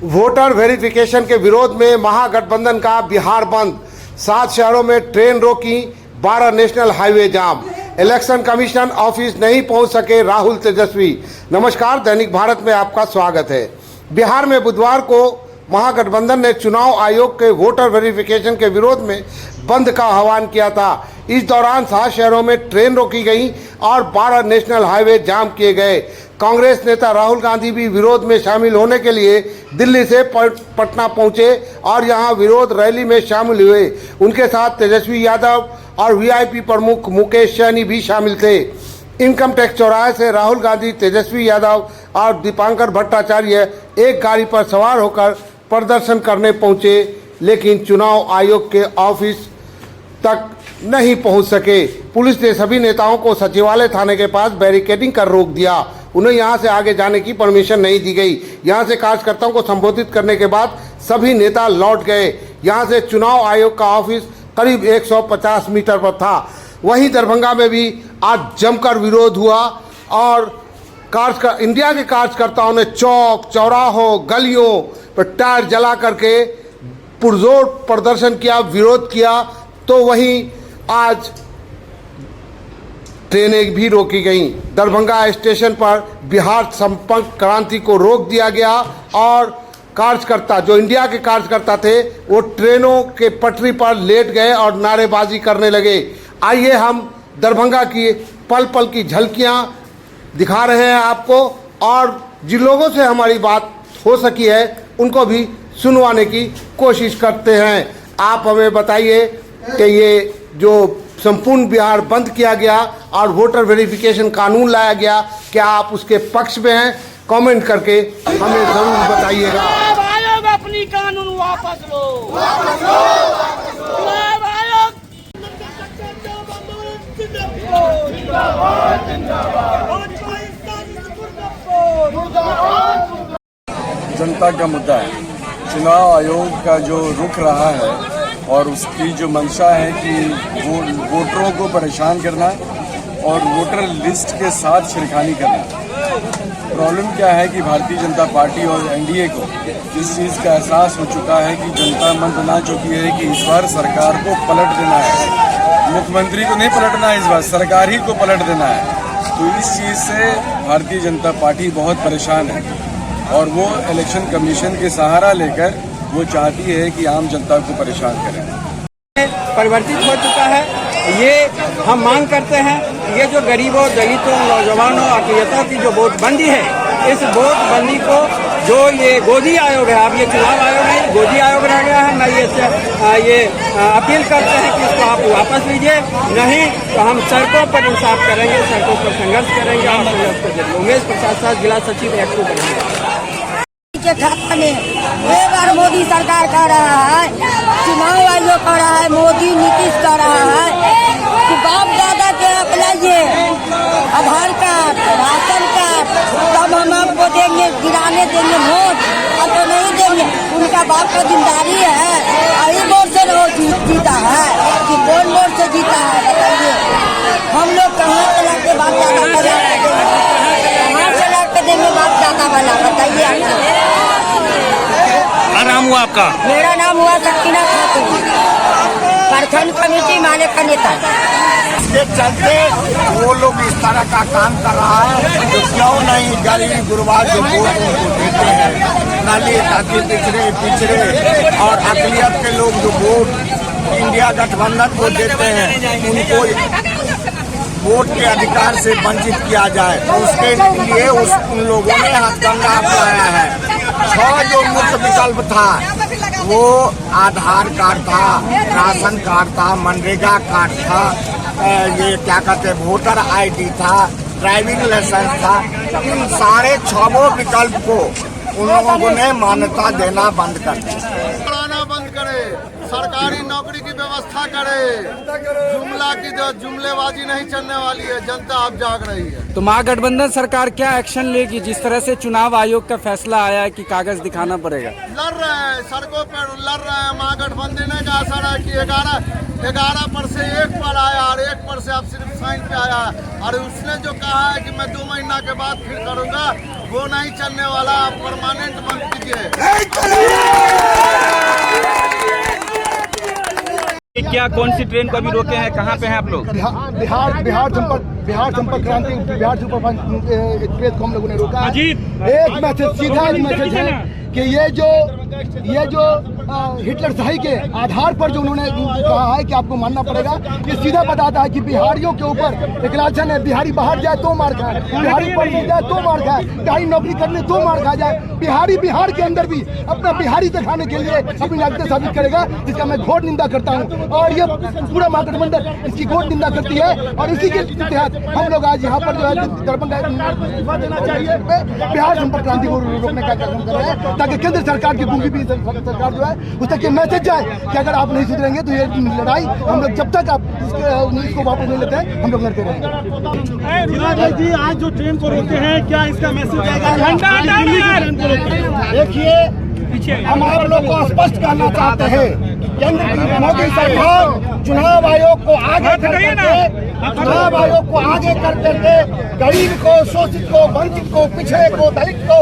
Voter verification के विरोध में महागठबंधन का बिहार बंद, 7 शहरों में ट्रेन रोकी, 12 नेशनल हाईवे जाम। इलेक्शन कमीशन ऑफिस नहीं पहुंच सके राहुल तेजस्वी। नमस्कार, दैनिक भारत में आपका स्वागत है। बिहार में बुधवार को महागठबंधन ने चुनाव आयोग के वोटर वेरिफिकेशन के विरोध में बंद का आह्वान किया था। इस दौरान 7 शहरों में ट्रेन रोकी गई और 12 नेशनल हाईवे जाम किए गए। कांग्रेस नेता राहुल गांधी भी विरोध में शामिल होने के लिए दिल्ली से पटना पहुंचे और यहां विरोध रैली में शामिल हुए। उनके साथ तेजस्वी यादव और वीआईपी प्रमुख मुकेश सहनी भी शामिल थे। इनकम टैक्स चौराहे से राहुल गांधी, तेजस्वी यादव और दीपांकर भट्टाचार्य एक गाड़ी पर सवार होकर प्रदर्शन करने पहुंचे, लेकिन चुनाव आयोग के ऑफिस तक नहीं पहुंच सके। पुलिस ने सभी नेताओं को सचिवालय थाने के पास बैरिकेडिंग कर रोक दिया। उन्हें यहां से आगे जाने की परमिशन नहीं दी गई। यहां से कार्यकर्ताओं को संबोधित करने के बाद सभी नेता लौट गए। यहां से चुनाव आयोग का ऑफिस करीब 150 मीटर पर था। वहीं दरभंगा में भी आज जमकर विरोध हुआ और इंडिया के कार्यकर्ताओं ने चौक, चौराहों, गलियों पर टायर जला करके पुरजोर प्रदर्शन किया, विरोध किया। तो वहीं आज ट्रेनें भी रोकी गईं। दरभंगा स्टेशन पर बिहार संपर्क क्रांति को रोक दिया गया और कार्यकर्ता, जो इंडिया के कार्यकर्ता थे, वो ट्रेनों के पटरी पर लेट गए और नारेबाजी करने लगे। आइए हम दरभंगा की पल पल की झलकियां दिखा रहे हैं आपको और जिन लोगों से हमारी बात हो सकी है उनको भी सुनवाने की कोशिश करते हैं। आप हमें बताइए कि ये जो संपूर्ण बिहार बंद किया गया और वोटर वेरिफिकेशन कानून लाया गया, क्या आप उसके पक्ष में हैं? कमेंट करके हमें जरूर बताइएगा। आयोग अपनी कानून वापस लो, वापस लो, वापस लो। चुनाव आयोग जिंदाबाद, जिंदाबाद। जनता का मुद्दा है। चुनाव आयोग का जो रुख रहा है और उसकी जो मंशा है कि वो वोटरों को परेशान करना और वोटर लिस्ट के साथ छिड़खानी करना। प्रॉब्लम क्या है कि भारतीय जनता पार्टी और एनडीए को इस चीज़ का एहसास हो चुका है कि जनता मन बना चुकी है कि इस बार सरकार को पलट देना है। मुख्यमंत्री को नहीं पलटना है, इस बार सरकार ही को पलट देना है। तो इस चीज़ से भारतीय जनता पार्टी बहुत परेशान है और वो इलेक्शन कमीशन के सहारा लेकर वो चाहती है कि आम जनता को परेशान करें। परिवर्तित हो चुका है। ये हम मांग करते हैं, ये जो गरीबों, दलितों, नौजवानों, अकियतों की जो वोटबंदी है, इस वोटबंदी को जो ये गोदी आयोग है, अब ये चुनाव आयोग है, गोदी आयोग रह गया है। मैं ये अपील करते हैं कि इसको आप वापस लीजिए, नहीं तो हम सड़कों पर इंसाफ करेंगे, सड़कों पर संघर्ष करेंगे। हम संघर्ष को जरिए उमेश प्रसाद जिला सचिव एक्टिव करेंगे। एक बार मोदी सरकार कह रहा है, चुनाव आयोग कह रहा है, मोदी नीतीश कह रहा है कि बाप दादा के अपनाइए, आधार कार्ड, राशन कार्ड, तब हम आपको देंगे, गिराने देंगे वोट, अब तो नहीं देंगे। उनका बाप का जिम्मेदारी है। अभी वोट से वो जीता है कि कौन वोट से जीता है, बताइए। हम लोग कहाँ से लाके बाप दादा का कहाँ से लाके देंगे बाप दादा वाला, बताइए। नाम हुआ आपका? मेरा नाम हुआ सकीना खातून, प्रखंड कमेटी माले का नेता। इसके चलते वो लोग इस तरह का काम कर रहा है तो क्यों नहीं गरीब गुरबा जो वोट उनको देते हैं, दलित, अति पिछड़े और अकलियत के लोग जो वोट इंडिया गठबंधन को देते हैं, उनको वोट के अधिकार से वंचित किया जाए। तो उसके लिए उन लोगों ने हथकंडा अपनाया है। 6 जो मुख्य विकल्प था वो आधार कार्ड था, राशन कार्ड था, मनरेगा कार्ड था, ये क्या कहते हैं वोटर आईडी था, ड्राइविंग लाइसेंस था। इन सारे 6 विकल्प को उन लोगों ने मान्यता देना बंद कर दिया। बंद करे। सरकारी नौकरी की व्यवस्था करे। जुमला की जो जुमलेबाजी नहीं चलने वाली है, जनता अब जाग रही है। तो महागठबंधन सरकार क्या एक्शन लेगी? जिस तरह से चुनाव आयोग का फैसला आया है कि कागज दिखाना पड़ेगा, लड़ रहे हैं, सड़कों पर लड़ रहे हैं। महागठबंधन का असर है कि 11 पर से 1 पर आया और 1 पर से अब सिर्फ साइन पे आया, और उसने जो कहा है कि मैं 2 महीना के बाद फिर करूंगा, वो नहीं चलने वाला। परमानेंट बंद कीजिए। क्या कौन सी ट्रेन को अभी रोके हैं? कहाँ पे हैं आप लोग? बिहार संपर्क क्रांति, बिहार सुपरफास्ट एक्सप्रेस को हम लोगों ने रोका है। एक मैसेज, सीधा एक मैसेज है कि ये जो हिटलर शाही के आधार पर जो उन्होंने कहा है कि आपको मानना पड़ेगा, ये सीधा बताता है कि बिहारियों के ऊपर एक लालचन है। बिहारी बाहर जाए तो मार खाए, बिहारी पढ़ने जाए तो मार खाए, बिहारी नौकरी करने तो मार खा जाए। बिहारी बिहार के अंदर भी अपना बिहारी दिखाने के लिए अपनी नागरिकता साबित करेगा, जिसका मैं घोर निंदा करता हूँ। और ये पूरा महागठबंधन इसकी घोर निंदा करती है, और इसी के तहत हम लोग आज यहाँ पर जो है दरभंगा देना चाहिए बिहार संपर्क क्रांति को रोकने का कार्यक्रम कर रहे हैं, ताकि केंद्र सरकार की गूंगी भी सरकार जो है उस तक ये मैसेज जाए कि अगर आप नहीं सुधरेंगे तो ये लड़ाई हम लोग जब तक आप इसको वापस नहीं लेते हैं, हम लोग लड़ते रहेंगे। जी, आज जो ट्रेन को रोके हैं, क्या इसका मैसेज जाएगा? देखिए, हम आप लोग को स्पष्ट कहना चाहते हैं, केंद्र की मोदी सरकार चुनाव आयोग को आगे करके गरीब को, शोषित को, वंचित को, पिछड़े को, दलित को,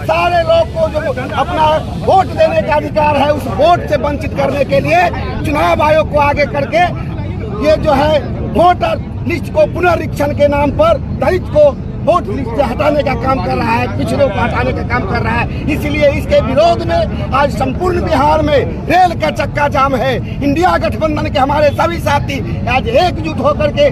सारे लोग को जो अपना वोट देने का अधिकार है, उस वोट से वंचित करने के लिए चुनाव आयोग को आगे करके ये जो है वोटर लिस्ट को पुनरीक्षण के नाम पर दलित को वोट लिस्ट से हटाने का काम कर रहा है, पिछड़ों को हटाने का काम कर रहा है। इसलिए इसके विरोध में आज संपूर्ण बिहार में रेल का चक्का जाम है। इंडिया गठबंधन के हमारे सभी साथी आज एकजुट होकर के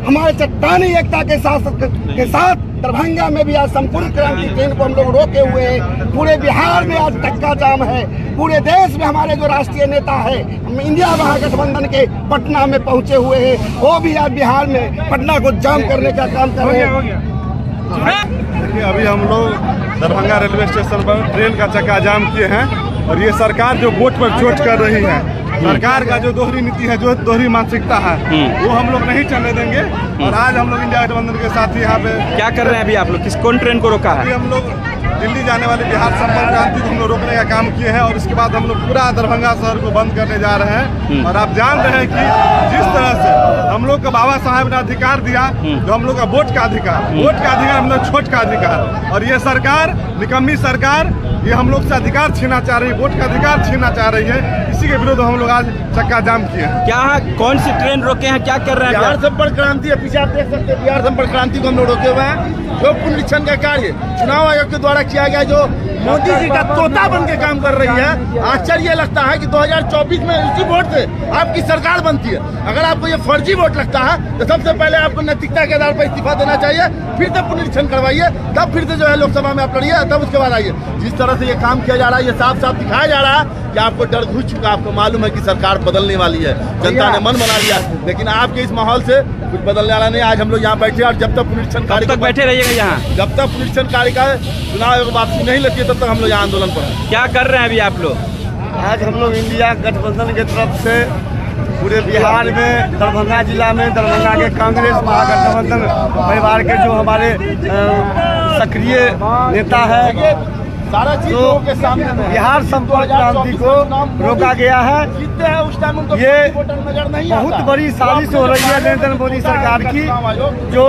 हमारे चट्टानी एकता के साथ दरभंगा में भी आज संपूर्ण क्रांति ट्रेन को हम लोग रोके हुए हैं। पूरे बिहार में आज चक्का जाम है। पूरे देश में हमारे जो राष्ट्रीय नेता है इंडिया महागठबंधन के पटना में पहुंचे हुए हैं, वो भी आज बिहार में पटना को जाम करने का काम कर रहे हैं। देखिए, अभी हम लोग दरभंगा रेलवे स्टेशन पर ट्रेन का चक्का जाम किए हैं, और ये सरकार जो वोट पर चोट कर रही है, सरकार का जो दोहरी नीति है, जो दोहरी मानसिकता है, वो हम लोग नहीं चलने देंगे। और आज हम लोग इंडिया गठबंधन के साथ यहाँ पे क्या कर रहे हैं अभी आप लोग? कौन ट्रेन को रोका है? हम लोग दिल्ली जाने वाले बिहार संपर्क क्रांति को हम लोग रोकने का काम किए हैं, और इसके बाद हम लोग पूरा दरभंगा शहर को बंद करने जा रहे हैं। और आप जान रहे हैं कि जिस तरह से हम लोग को बाबा साहब ने अधिकार दिया, जो हम लोग का वोट का अधिकार हम लोग छोट का अधिकार, और ये सरकार, निकम्मी सरकार, ये हम लोग से अधिकार छीनना चाह रही है, वोट का अधिकार छीनना चाह रही है। इसी के विरुद्ध हम लोग आज चक्का जाम किए हैं। क्या कौन सी ट्रेन रोके हैं? क्या कर रहे हैं? बिहार संपर्क क्रांति है, पीछे आप देख सकते हैं, बिहार संपर्क क्रांति को हम लोग रोके हुए हैं। जो पुनरीक्षण का कार्य चुनाव आयोग के द्वारा किया गया, जो मोदी जी का तोता बन के काम कर रही है। आश्चर्य लगता है कि 2024 में इसी वोट से आपकी सरकार बनती है। अगर आपको ये फर्जी वोट लगता है तो सबसे पहले आपको नैतिकता के आधार पर इस्तीफा देना चाहिए, फिर से पुनरीक्षण करवाइए, तब फिर से जो है लोकसभा में आप लड़िए, तब उसके बाद आइए। जिस तरह से ये काम किया जा रहा है, ये साफ साफ दिखाया जा रहा है कि आपको डर घुस चुका, आपको मालूम है कि सरकार बदलने वाली है, जनता ने मन बना लिया। लेकिन आपके इस माहौल से कुछ बदलने वाला नहीं। आज हम लोग यहाँ बैठे, और जब तक पुनरीक्षण कार्य तक बैठे रहिएगा यहाँ, जब तक पुनरीक्षण कार्य का चुनाव आयोग वापसी नहीं लेती है, तब तक हम लोग यहाँ आंदोलन पर हैं। क्या कर रहे हैं अभी आप लोग? आज हम लोग इंडिया गठबंधन की तरफ से पूरे बिहार में, दरभंगा जिला में, दरभंगा के कांग्रेस महागठबंधन परिवार के जो हमारे सक्रिय नेता है, तो बिहार संपर्क क्रांति को रोका गया है। ये बहुत बड़ी साजिश हो रही है नरेंद्र मोदी सरकार की, जो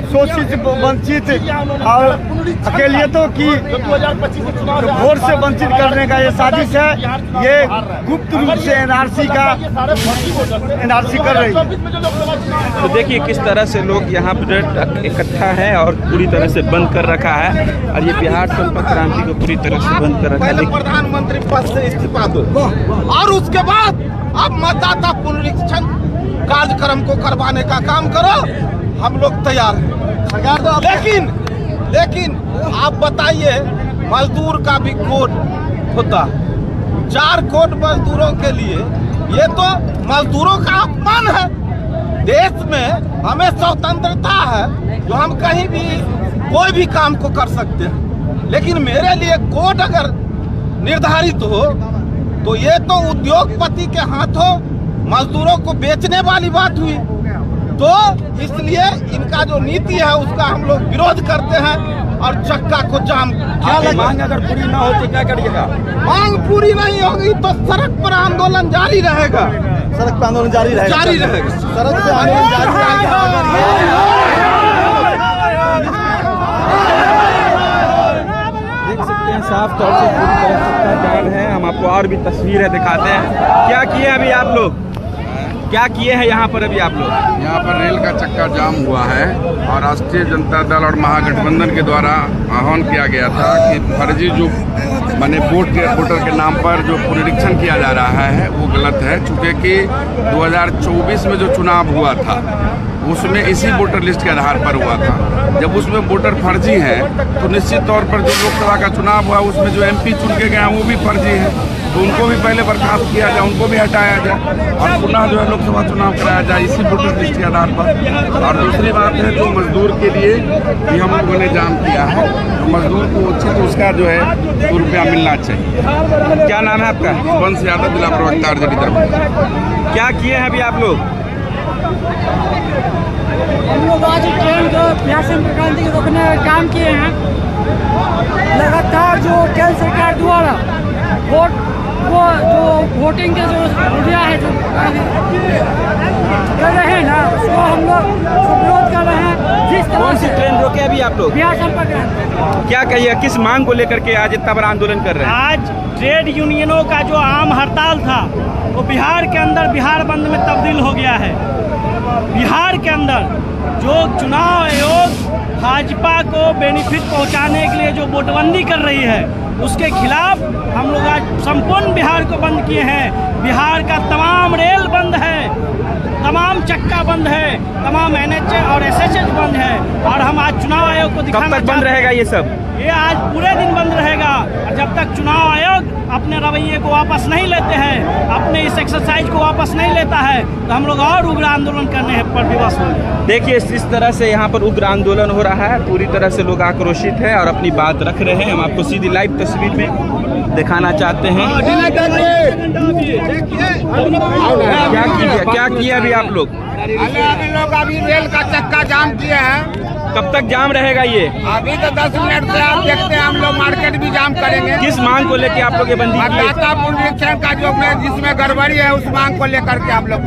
शोषित, वंचित और अकेलियतों की वोट से वंचित करने का ये साजिश है। ये गुप्त रूप से एनआरसी कर रही है। तो देखिए किस तरह से लोग यहाँ पर इकट्ठा है और पूरी तरह से बंद कर रखा है, और ये बिहार संपर्क क्रांति को पूरी तरह से बंद कर रखा है। प्रधानमंत्री पद से इस्तीफा दो, और उसके बाद अब मतदाता पुनरीक्षण कार्यक्रम को करवाने का काम करो। हम लोग तैयार हैं। लेकिन आप बताइए, मजदूर का भी कोड होता, 4 कोड मजदूरों के लिए, ये तो मजदूरों का अपमान है। देश में हमें स्वतंत्रता है, जो हम कहीं भी कोई भी काम को कर सकते हैं। लेकिन मेरे लिए कोड अगर निर्धारित हो तो ये तो उद्योगपति के हाथों मजदूरों को बेचने वाली बात हुई। तो इसलिए इनका जो नीति है उसका हम लोग विरोध करते हैं और चक्का को जाम। मांग अगर पूरी ना हो तो क्या करिएगा? मांग पूरी नहीं होगी तो सड़क पर आंदोलन जारी रहेगा। सड़क पर आंदोलन जारी रहेगा। सड़क पे आंदोलन जारी रहेगा। देख सकते हैं साफ तौर से पूरी तरह चक्का जाम है। हम आपको और भी तस्वीरें दिखाते हैं। क्या किए अभी आप लोग? क्या किए हैं यहाँ पर अभी आप लोग? यहाँ पर रेल का चक्का जाम हुआ है और राष्ट्रीय जनता दल और महागठबंधन के द्वारा आह्वान किया गया था कि फर्जी जो माने वोटर के नाम पर जो पुनरीक्षण किया जा रहा है वो गलत है। चूँकि कि 2024 में जो चुनाव हुआ था उसमें इसी वोटर लिस्ट के आधार पर हुआ था। जब उसमें वोटर फर्जी हैं तो निश्चित तौर पर जो लोकसभा का चुनाव हुआ उसमें जो MP चुन के गए हैं वो भी फर्जी है, तो उनको भी पहले बर्खास्त किया जाए, उनको भी हटाया जाए और पुनः जो है लोकसभा चुनाव कराया जाए इसी वोटर लिस्ट के आधार पर। और दूसरी बात है जो मजदूर के लिए भी हम लोगों ने जाम किया है, तो मजदूर को उचित उसका जो है 100 रुपया मिलना चाहिए। क्या नाम है आपका? वंश यादव, जिला प्रवक्ता आरजेडी दरभंगा। क्या किए हैं अभी आप लोग? हम लोग आज ट्रेन को बिहार संपर्क क्रांति को रोकने का काम किए हैं। लगातार जो केंद्र सरकार द्वारा वोटिंग के जो मीडिया है जो कर रहे हैं ना उसको हम लोग विरोध कर रहे हैं। जिस तरह कौन सी ट्रेन रोके अभी आप लोग? बिहार संपर्क क्रांति। क्या कहिए, किस मांग को लेकर के आज इतना बड़ा आंदोलन कर रहे हैं? आज ट्रेड यूनियनों का जो आम हड़ताल था वो बिहार के अंदर बिहार बंद में तब्दील हो गया है। बिहार के अंदर जो चुनाव आयोग भाजपा को बेनिफिट पहुंचाने के लिए जो वोटबंदी कर रही है उसके खिलाफ हम लोग आज संपूर्ण बिहार को बंद किए हैं। बिहार का तमाम रेल बंद है, तमाम चक्का बंद है, तमाम NH और SH बंद है और हम आज चुनाव आयोग को दिखाना कब तक बंद रहेगा ये सब? ये आज पूरे दिन बंद रहेगा और जब तक चुनाव आयोग अपने रवैये को वापस नहीं लेते हैं, अपने इस एक्सरसाइज को वापस नहीं लेता है तो हम लोग और उग्र आंदोलन करने पर विवश होंगे। देखिए इस तरह से यहाँ पर उग्र आंदोलन हो रहा है, पूरी तरह से लोग आक्रोशित हैं और अपनी बात रख रहे हैं। हम आपको सीधी लाइव तस्वीर में दिखाना चाहते हैं। क्या किए अभी आप लोग? अभी लोग अभी रेल का चक्का जाम किए हैं। कब तक जाम रहेगा ये? अभी तो 10 मिनट से आप देखते हैं, हम लोग मार्केट भी जाम करेंगे। किस मांग को लेके आप लोग ये बंदी की? मतदाता पुनरीक्षण का जो जिसमें गड़बड़ी है उस मांग को लेकर के हम लोग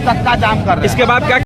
चक्का जाम कर रहे हैं। इसके बाद क्या